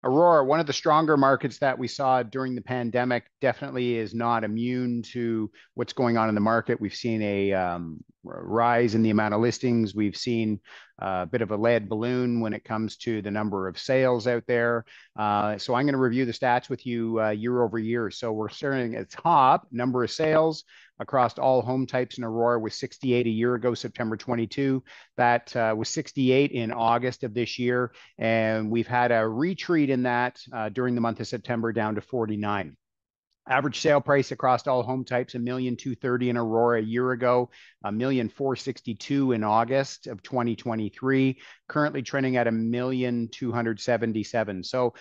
Aurora, one of the stronger markets that we saw during the pandemic, definitely is not immune to what's going on in the market. We've seen a rise in the amount of listings. We've seen a bit of a lead balloon when it comes to the number of sales out there. So I'm going to review the stats with you year over year. So we're starting at the top, number of sales across all home types in Aurora was 68 a year ago, September 22. That was 68 in August of this year. And we've had a retreat in that during the month of September down to 49. Average sale price across all home types, 1,230,000 in Aurora a year ago, 1,462,000 in August of 2023, currently trending at 1,277,000. So,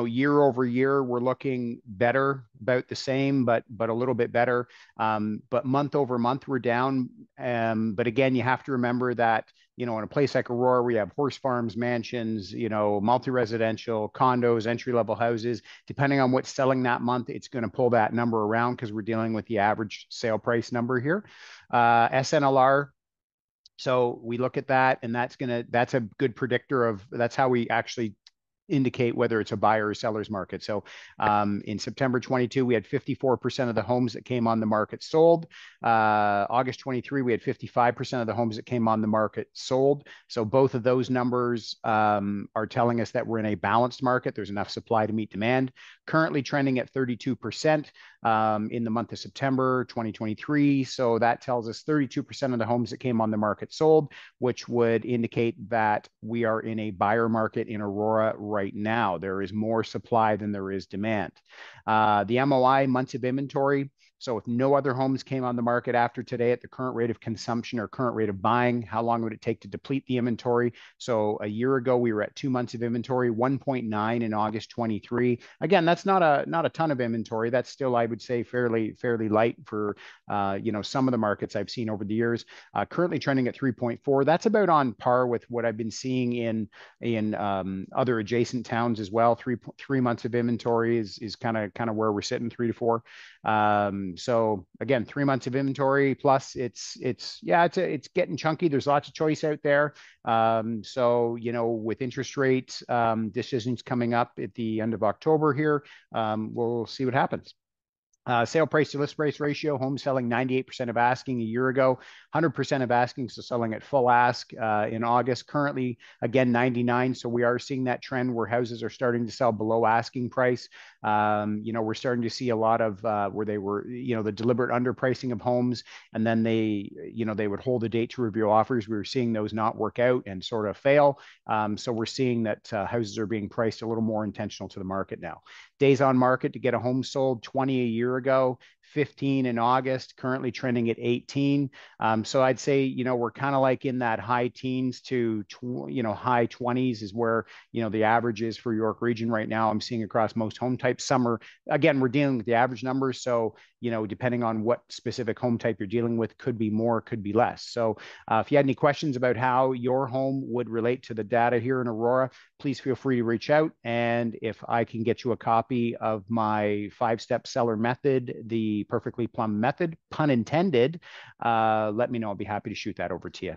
year over year, we're looking better, about the same, but a little bit better. But month over month, we're down. But again, you have to remember that in a place like Aurora, we have horse farms, mansions, multi-residential, condos, entry-level houses. Depending on what's selling that month, it's going to pull that number around because we're dealing with the average sale price number here. SNLR. So we look at that, and that's a good predictor of that's how we actually indicate whether it's a buyer or seller's market. So in September 22, we had 54% of the homes that came on the market sold. August 23, we had 55% of the homes that came on the market sold. So both of those numbers are telling us that we're in a balanced market. There's enough supply to meet demand. Currently trending at 32% in the month of September 2023. So that tells us 32% of the homes that came on the market sold, which would indicate that we are in a buyer market in Aurora right now. There is more supply than there is demand. The MOI, months of inventory. So if no other homes came on the market after today at the current rate of consumption or current rate of buying, how long would it take to deplete the inventory? So a year ago, we were at 2 months of inventory, 1.9 in August 23. Again, that's not a ton of inventory. That's still, I would say, fairly light for some of the markets I've seen over the years. Currently trending at 3.4. That's about on par with what I've been seeing in other adjacent towns as well. Three months of inventory is kind of where we're sitting, 3 to 4. So again, 3 months of inventory plus it's getting chunky. There's lots of choice out there. So with interest rate decisions coming up at the end of October here, we'll see what happens. Sale price to list price ratio, home selling 98% of asking a year ago, 100% of asking, so selling at full ask in August. Currently, again, 99. So we are seeing that trend where houses are starting to sell below asking price. We're starting to see a lot of where they were, the deliberate underpricing of homes, and then they would hold a date to review offers. We were seeing those not work out and sort of fail. So we're seeing that houses are being priced a little more intentional to the market now. Days on market to get a home sold, 20 a year ago, 15 in August, currently trending at 18. So I'd say, we're kind of like in that high teens to, high 20s is where, the average is for York region right now. I'm seeing across most home types. Some are, again, we're dealing with the average numbers. So, depending on what specific home type you're dealing with, could be more, could be less. So if you had any questions about how your home would relate to the data here in Aurora, please feel free to reach out. And if I can get you a copy of my 5-step seller method, the perfectly plumb method, pun intended, let me know. I'll be happy to shoot that over to you.